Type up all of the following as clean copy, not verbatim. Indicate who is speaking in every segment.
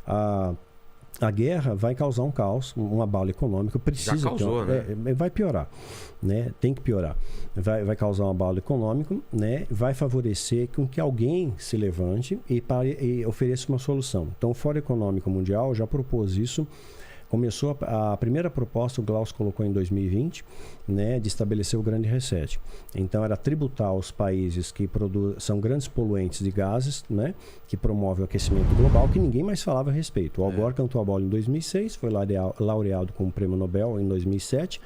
Speaker 1: A guerra vai causar um caos, um abalo econômico, precisa
Speaker 2: já causou, né?
Speaker 1: Vai piorar, né? Tem que piorar. Vai causar um abalo econômico, né? Vai favorecer com que alguém se levante e ofereça uma solução. Então, o Fórum Econômico Mundial já propôs isso. Começou a primeira proposta, o Klaus colocou em 2020, né, de estabelecer o grande reset. Então, era tributar os países que são grandes poluentes de gases, né, que promovem o aquecimento global, que ninguém mais falava a respeito. O Al Gore cantou a bola em 2006, foi laureado com o Prêmio Nobel em 2007,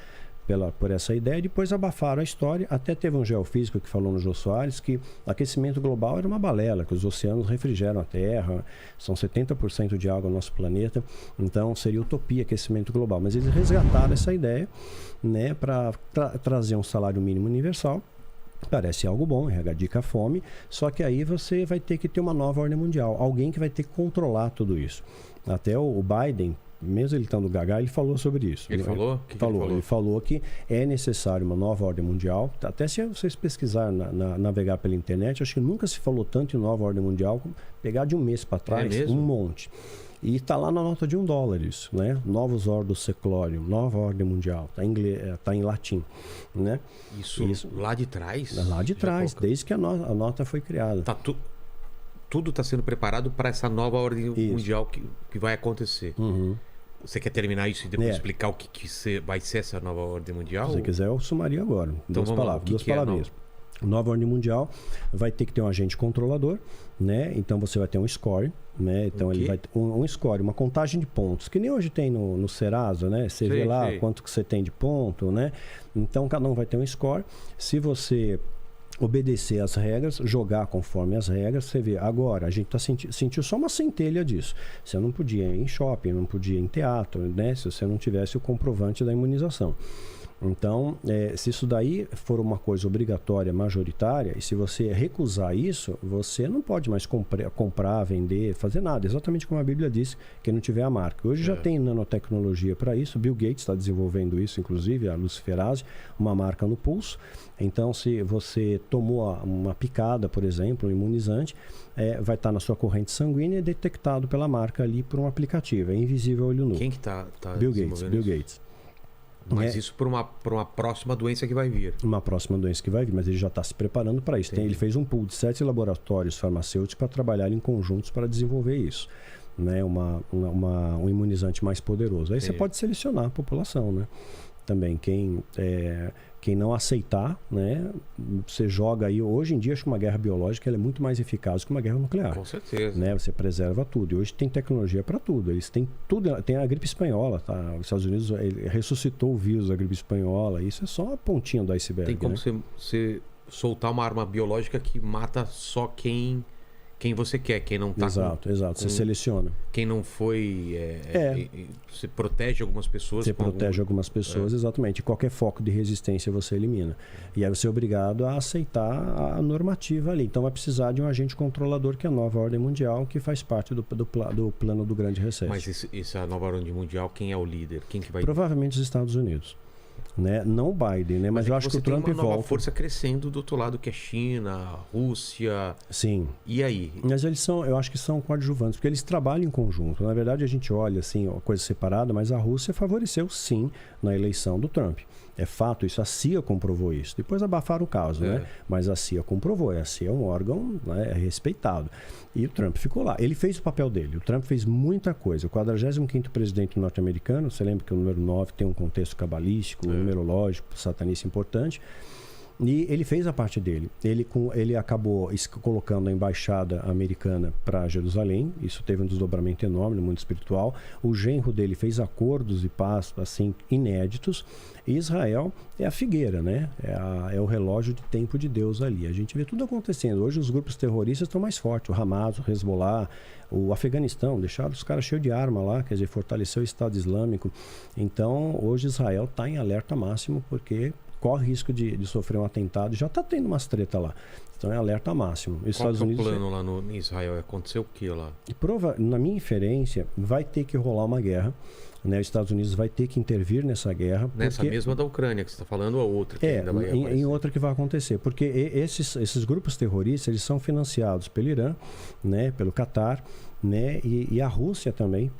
Speaker 1: por essa ideia, e depois abafaram a história. Até teve um geofísico que falou no Jô Soares que aquecimento global era uma balela, que os oceanos refrigeram a Terra, são 70% de água no nosso planeta, então seria utopia aquecimento global. Mas eles resgataram essa ideia, né, para trazer um salário mínimo universal. Parece algo bom, erradica a fome, só que aí você vai ter que ter uma nova ordem mundial, alguém que vai ter que controlar tudo isso. Até o Biden, mesmo ele estando gaga, ele falou sobre isso.
Speaker 2: Ele falou?
Speaker 1: Ele falou que é necessário uma nova ordem mundial. Até se vocês pesquisarem, navegar pela internet, acho que nunca se falou tanto em nova ordem mundial. Pegar de um mês para trás, um monte. E está lá na nota de $1 isso, né? Novos Ordo Seclorum, nova ordem mundial. Está em latim, né?
Speaker 2: Isso lá de trás?
Speaker 1: Lá de trás, desde que a nota foi criada.
Speaker 2: Tudo está sendo preparado para essa nova ordem mundial que vai acontecer.
Speaker 1: Uhum.
Speaker 2: Você quer terminar isso e depois explicar o que vai ser essa nova ordem mundial?
Speaker 1: Se você quiser, eu sumaria agora.
Speaker 2: Então, duas palavrinhas.
Speaker 1: Nova ordem mundial vai ter que ter um agente controlador, né? Então você vai ter um score, né? Então ele vai ter um score, uma contagem de pontos, que nem hoje tem no Serasa, né? Você vê lá quanto que você tem de ponto, né? Então cada um vai ter um score. Se você obedecer às regras, jogar conforme as regras, você vê. Agora, a gente sentiu só uma centelha disso. Você não podia ir em shopping, não podia ir em teatro, né? Se você não tivesse o comprovante da imunização. Então, se isso daí for uma coisa obrigatória, majoritária, e se você recusar isso, você não pode mais comprar, vender, fazer nada. Exatamente como a Bíblia diz, quem não tiver a marca. Hoje já tem nanotecnologia para isso. Bill Gates está desenvolvendo isso, inclusive, a luciferase, uma marca no pulso. Então, se você tomou uma picada, por exemplo, um imunizante, vai estar na sua corrente sanguínea e detectado pela marca ali por um aplicativo. É invisível ao olho nu.
Speaker 2: Quem que está
Speaker 1: Bill Gates.
Speaker 2: Mas isso para uma próxima doença que vai vir.
Speaker 1: Uma próxima doença que vai vir, mas ele já está se preparando para isso. Ele fez um pool de 7 laboratórios farmacêuticos para trabalhar em conjuntos para desenvolver isso. Né? Um imunizante mais poderoso. Aí você pode selecionar a população, né? Também quem não aceitar, né? Você joga aí. Hoje em dia, acho que uma guerra biológica ela é muito mais eficaz que uma guerra nuclear.
Speaker 2: Com certeza.
Speaker 1: Né? Você preserva tudo. E hoje tem tecnologia para tudo. Eles têm tudo. Tem a gripe espanhola, tá? Os Estados Unidos ressuscitou o vírus da gripe espanhola. Isso é só a pontinha do iceberg.
Speaker 2: Tem como
Speaker 1: né?
Speaker 2: você soltar uma arma biológica que mata só quem você quer, quem não tá
Speaker 1: exato. Você seleciona.
Speaker 2: Quem não foi... Você protege algumas pessoas.
Speaker 1: Você protege algumas pessoas, exatamente. Qualquer foco de resistência você elimina. E aí você é obrigado a aceitar a normativa ali. Então vai precisar de um agente controlador, que é a nova ordem mundial, que faz parte do plano do grande reset.
Speaker 2: Mas essa nova ordem mundial, quem é o líder? Quem que vai...
Speaker 1: Provavelmente os Estados Unidos. Né? Não o Biden, né? Mas eu acho que o Trump
Speaker 2: volta. Tem uma nova
Speaker 1: volta.
Speaker 2: força crescendo do outro lado, que é China, Rússia.
Speaker 1: Sim.
Speaker 2: E aí?
Speaker 1: Mas eu acho que são coadjuvantes, porque eles trabalham em conjunto. Na verdade, a gente olha assim, uma coisa separada, mas a Rússia favoreceu sim na eleição do Trump. É fato isso, a CIA comprovou isso. Depois abafaram o caso, né? Mas a CIA comprovou. A CIA é um órgão, né, respeitado. E o Trump ficou lá. Ele fez o papel dele. O Trump fez muita coisa. O 45º presidente norte-americano, você lembra que o número 9 tem um contexto cabalístico, numerológico, satanista importante. E ele fez a parte dele. Ele acabou colocando a embaixada americana para Jerusalém. Isso teve um desdobramento enorme no mundo espiritual. O genro dele fez acordos de paz assim inéditos. E Israel é a figueira, né? É o relógio de tempo de Deus ali. A gente vê tudo acontecendo. Hoje os grupos terroristas estão mais fortes. O Hamas, o Hezbollah, o Afeganistão. Deixaram os caras cheios de arma lá. Quer dizer, fortaleceu o Estado Islâmico. Então, hoje Israel está em alerta máximo porque corre risco de sofrer um atentado. Já está tendo umas treta lá. Então é alerta máximo. Os
Speaker 2: Qual
Speaker 1: Estados
Speaker 2: que é o
Speaker 1: Unidos,
Speaker 2: plano lá no, em Israel? Aconteceu o que lá?
Speaker 1: na minha inferência, vai ter que rolar uma guerra. Né? Os Estados Unidos vai ter que intervir nessa guerra.
Speaker 2: Nessa mesma da Ucrânia que você está falando, ou outra que ainda vai aparecer?
Speaker 1: Em outra que vai acontecer. Porque esses grupos terroristas, eles são financiados pelo Irã, né? Pelo Catar, né? E a Rússia também,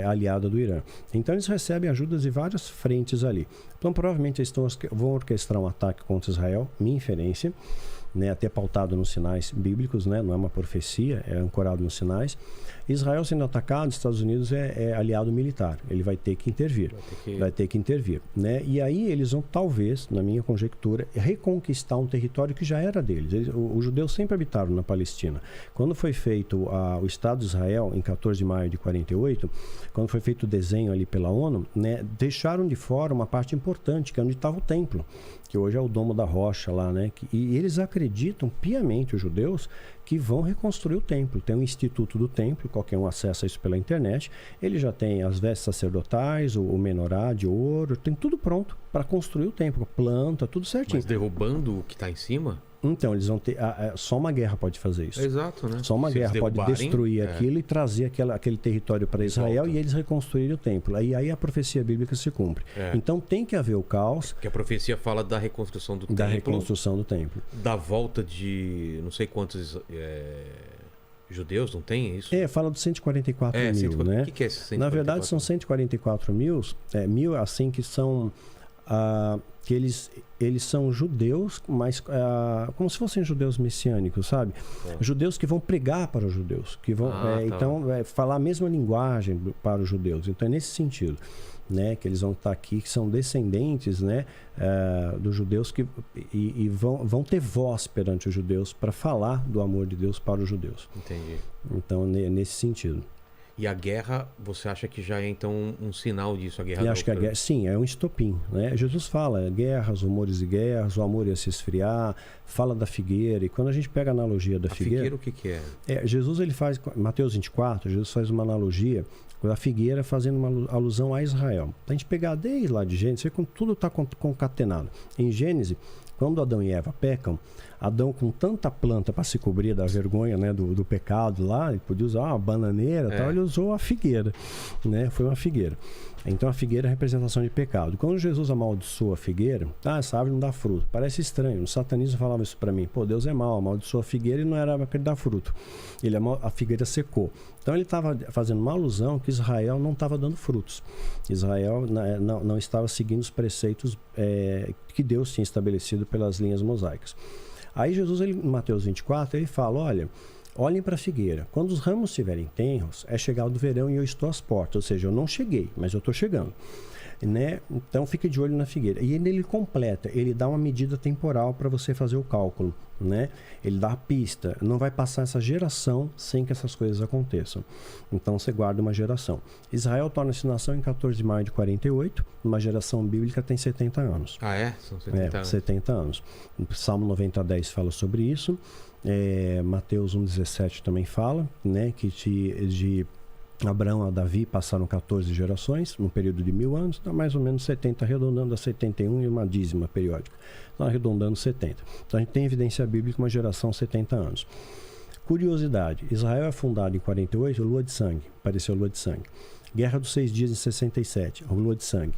Speaker 1: aliada do Irã. Então eles recebem ajudas de várias frentes ali. Então provavelmente eles vão orquestrar um ataque contra Israel, minha inferência, né? Até pautado nos sinais bíblicos, né? Não é uma profecia, é ancorado nos sinais. Israel sendo atacado, Estados Unidos é aliado militar, ele vai ter que intervir, né? E aí eles vão, talvez, na minha conjectura, reconquistar um território que já era deles. Os judeus sempre habitaram na Palestina. Quando foi feito o Estado de Israel, em 14 de maio de 48, quando foi feito o desenho ali pela ONU, né? Deixaram de fora uma parte importante, que é onde estava o templo, que hoje é o Domo da Rocha lá, né? E eles acreditam piamente, os judeus, que vão reconstruir o templo. Tem um Instituto do Templo, qualquer um acessa isso pela internet. Ele já tem as vestes sacerdotais, o menorá de ouro, tem tudo pronto para construir o templo, planta, tudo certinho.
Speaker 2: Mas derrubando o que está em cima?
Speaker 1: Então, eles vão ter. Só uma guerra pode fazer isso.
Speaker 2: Exato, né?
Speaker 1: Só uma guerra pode destruir aquilo e trazer aquele território para Israel e eles reconstruírem o templo. Aí a profecia bíblica se cumpre. Então tem que haver o caos.
Speaker 2: Que a profecia fala da reconstrução do templo.
Speaker 1: Da reconstrução do templo.
Speaker 2: Da volta de não sei quantos judeus, não tem isso?
Speaker 1: Fala dos 144 mil, né?
Speaker 2: O que é esse 144?
Speaker 1: Na verdade, são 144 mil, mil assim que são. Que eles são judeus, mas como se fossem judeus messiânicos, sabe? Judeus que vão pregar para os judeus, que vão então falar a mesma linguagem para os judeus. Então é nesse sentido, né, que eles vão estar aqui, que são descendentes, né, dos judeus e vão ter voz perante os judeus para falar do amor de Deus para os judeus.
Speaker 2: Entendi.
Speaker 1: Então nesse sentido.
Speaker 2: E a guerra, você acha que já é então um sinal disso, a guerra?
Speaker 1: Eu acho que a guerra, sim, é um estopim, né? Jesus fala guerras, rumores de guerras, o amor ia se esfriar, fala da figueira. E quando a gente pega a analogia da figueira,
Speaker 2: o que é?
Speaker 1: Jesus, ele faz, Mateus 24, Jesus faz uma analogia da figueira fazendo uma alusão a Israel. A gente pegar desde lá de Gênesis, você vê como tudo está concatenado. Em Gênesis, quando Adão e Eva pecam, Adão, com tanta planta para se cobrir da vergonha, né, do pecado lá, ele podia usar uma bananeira, tal, ele usou a figueira, né? Foi uma figueira. Então a figueira é a representação de pecado. Quando Jesus amaldiçoa a figueira, essa árvore não dá fruto. Parece estranho. No satanismo falava isso para mim. Pô, Deus é mau, amaldiçoa a figueira e não era para ele dar fruto. A figueira secou. Então ele estava fazendo uma alusão que Israel não estava dando frutos. Israel não estava seguindo os preceitos que Deus tinha estabelecido pelas linhas mosaicas. Aí Jesus, em Mateus 24, ele fala, olhem para a figueira. Quando os ramos estiverem tenros, é chegado o verão e eu estou às portas. Ou seja, eu não cheguei, mas eu estou chegando. Né? Então fique de olho na figueira. E ele completa, ele dá uma medida temporal para você fazer o cálculo, né? Ele dá a pista, não vai passar essa geração sem que essas coisas aconteçam. Então você guarda uma geração. Israel torna-se nação em 14 de maio de 48, uma geração bíblica tem 70 anos.
Speaker 2: Ah, é? São 70 anos.
Speaker 1: 70 anos. O Salmo 90:10 fala sobre isso. Mateus 1:17 também fala, né, que de Abraão a Davi passaram 14 gerações, num período de 1000 anos, dá mais ou menos 70, arredondando a 71 e uma dízima periódica. Então, arredondando 70. Então, a gente tem evidência bíblica, uma geração 70 anos. Curiosidade, Israel é fundado em 48, lua de sangue, apareceu lua de sangue. Guerra dos 6 dias em 67, lua de sangue.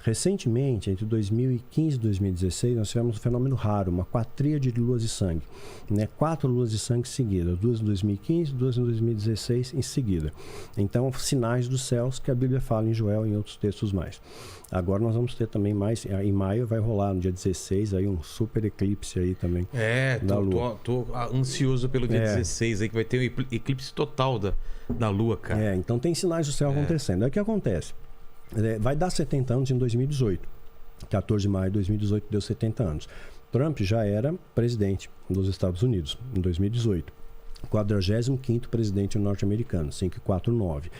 Speaker 1: Recentemente, entre 2015 e 2016, nós tivemos um fenômeno raro, uma quatríade de luas de sangue, né? 4 luas de sangue seguidas, 2 em 2015, 2 em 2016 em seguida. Então, sinais dos céus que a Bíblia fala em Joel e em outros textos mais. Agora nós vamos ter também mais, em maio vai rolar, no dia 16, aí um super eclipse aí também. Da Lua.
Speaker 2: Tô ansioso pelo dia 16 aí, que vai ter um eclipse total da Lua, cara.
Speaker 1: Então tem sinais do céu acontecendo. Aí o que acontece? Vai dar 70 anos em 2018. 14 de maio de 2018 deu 70 anos. Trump já era presidente dos Estados Unidos em 2018. 45º presidente norte-americano, 549.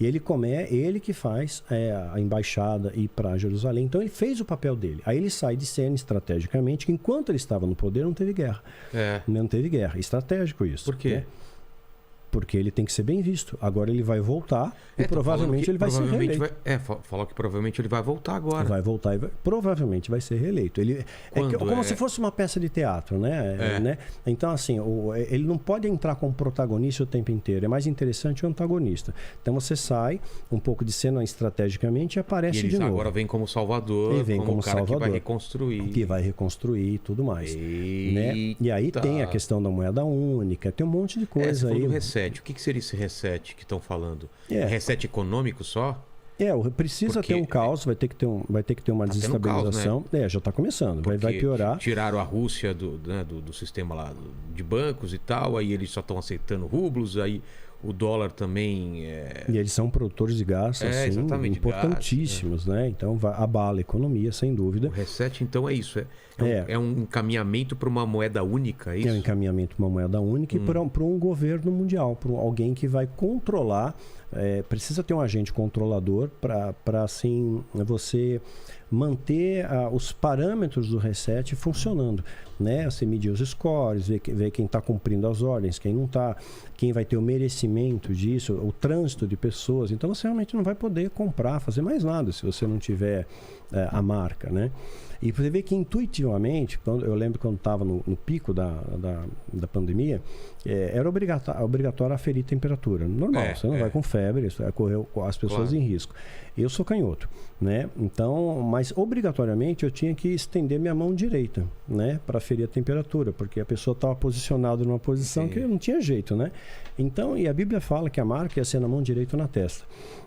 Speaker 1: E ele que faz a embaixada ir para Jerusalém. Então ele fez o papel dele. Aí ele sai de cena estrategicamente, que enquanto ele estava no poder não teve guerra. Não teve guerra. Estratégico isso.
Speaker 2: Por quê?
Speaker 1: Porque ele tem que ser bem visto. Agora ele vai voltar e provavelmente ele vai ser reeleito.
Speaker 2: Falou que provavelmente ele vai voltar agora.
Speaker 1: Vai voltar e provavelmente vai ser reeleito. Ele, como se fosse uma peça de teatro, né? Então, assim, ele não pode entrar como protagonista o tempo inteiro. É mais interessante o antagonista. Então você sai um pouco de cena estrategicamente e aparece de novo.
Speaker 2: Agora vem como salvador,
Speaker 1: ele vem como
Speaker 2: cara
Speaker 1: salvador,
Speaker 2: que vai reconstruir.
Speaker 1: Que vai reconstruir e tudo mais. Né? E aí tem a questão da moeda única, tem um monte de coisa aí.
Speaker 2: Do reset. O que seria esse reset que estão falando? Reset econômico só?
Speaker 1: Precisa ter um caos, vai ter que ter uma desestabilização.
Speaker 2: Caos, né?
Speaker 1: Já está começando, vai piorar.
Speaker 2: Tiraram a Rússia do sistema lá de bancos e tal, aí eles só estão aceitando rublos, aí o dólar também
Speaker 1: E eles são produtores de gás, assim, importantíssimos,
Speaker 2: gás,
Speaker 1: né? Então abala a economia, sem dúvida.
Speaker 2: O reset, então, é isso. É um encaminhamento para uma moeda única, é isso?
Speaker 1: É um encaminhamento para uma moeda única e para um governo mundial, para alguém que vai controlar. Precisa ter um agente controlador para assim, você manter os parâmetros do reset funcionando, né? Você medir os scores, ver quem está cumprindo as ordens, quem não está, quem vai ter o merecimento disso, o trânsito de pessoas. Então você realmente não vai poder comprar, fazer mais nada se você não tiver a marca, né? E você vê que intuitivamente, eu lembro quando estava no pico da pandemia, era obrigatório aferir temperatura. Normal, você não vai com febre, isso vai correr as pessoas em risco. Eu sou canhoto, né? Então, mas obrigatoriamente eu tinha que estender minha mão direita, né? Para aferir a temperatura, porque a pessoa estava posicionada numa posição que não tinha jeito, né? Então, e a Bíblia fala que a marca ia ser na mão direita ou na testa.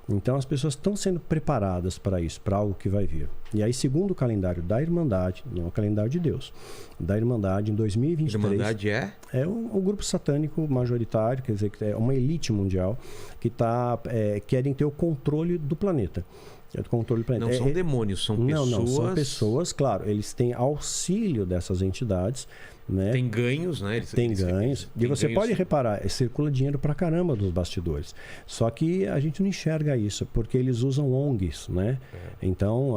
Speaker 1: Então as pessoas estão sendo preparadas para isso, para algo que vai vir. E aí, segundo o calendário da Irmandade, não é o calendário de Deus, da Irmandade, em 2023...
Speaker 2: Irmandade
Speaker 1: é um grupo satânico majoritário, quer dizer, que é uma elite mundial que querem ter o controle do planeta.
Speaker 2: Não são demônios, são pessoas...
Speaker 1: Não, são pessoas, claro, eles têm auxílio dessas entidades, né?
Speaker 2: Tem ganhos, né?
Speaker 1: Tem ganhos. E você pode reparar, circula dinheiro pra caramba dos bastidores. Só que a gente não enxerga isso, porque eles usam ONGs, né? Então,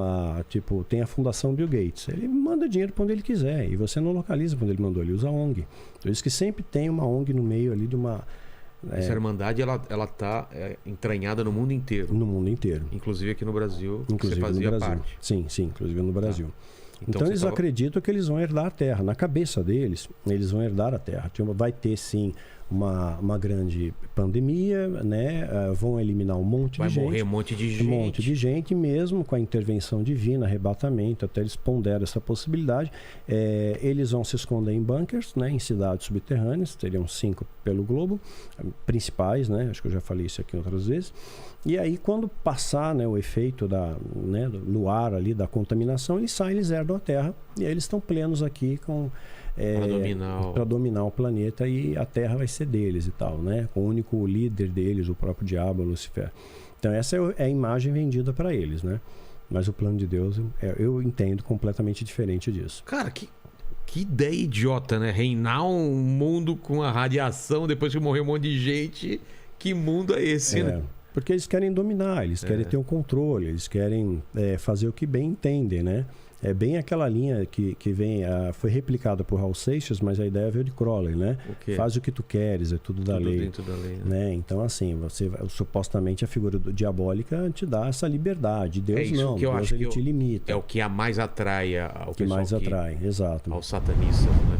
Speaker 1: tem a Fundação Bill Gates. Ele manda dinheiro para onde ele quiser. E você não localiza para onde ele mandou, ele usa ONG. Por isso que sempre tem uma ONG no meio ali de uma...
Speaker 2: Essa Irmandade, ela tá entranhada no mundo inteiro.
Speaker 1: No mundo inteiro.
Speaker 2: Inclusive aqui no Brasil,
Speaker 1: inclusive
Speaker 2: você fazia
Speaker 1: no Brasil.
Speaker 2: Parte.
Speaker 1: Sim, inclusive no Brasil. Então eles acreditam que eles vão herdar a terra. Na cabeça deles, eles vão herdar a terra. Vai ter, sim, uma grande pandemia, né? Vão eliminar um monte de gente.
Speaker 2: Vai morrer um monte de gente.
Speaker 1: Um monte de gente, mesmo com a intervenção divina, arrebatamento, até eles ponderam essa possibilidade. Eles vão se esconder em bunkers, né? Em cidades subterrâneas, teriam 5 pelo globo, principais, né? Acho que eu já falei isso aqui outras vezes. E aí, quando passar, né, o efeito no ar ali da contaminação, eles saem, eles herdam a Terra. E aí eles estão plenos aqui para dominar o planeta, e a Terra vai ser deles e tal, né? Com o único líder deles, o próprio diabo, Lucifer. Então essa é a imagem vendida para eles, né? Mas o plano de Deus, eu entendo completamente diferente disso.
Speaker 2: Cara, que ideia idiota, né? Reinar um mundo com a radiação depois que morrer um monte de gente. Que mundo é esse, né?
Speaker 1: Porque eles querem dominar, eles querem ter o controle, eles querem fazer o que bem entendem, né? É bem aquela linha que vem, foi replicada por Raul Seixas, mas a ideia veio de Crowley, né? Faz o que tu queres, é tudo da lei.
Speaker 2: Dentro da lei,
Speaker 1: né? Então, assim, supostamente a figura diabólica te dá essa liberdade. Deus não,
Speaker 2: que eu
Speaker 1: Deus
Speaker 2: acho
Speaker 1: ele
Speaker 2: que
Speaker 1: te limita.
Speaker 2: É o que mais atrai ao
Speaker 1: que mais atrai, exato.
Speaker 2: Aos satanistas, né?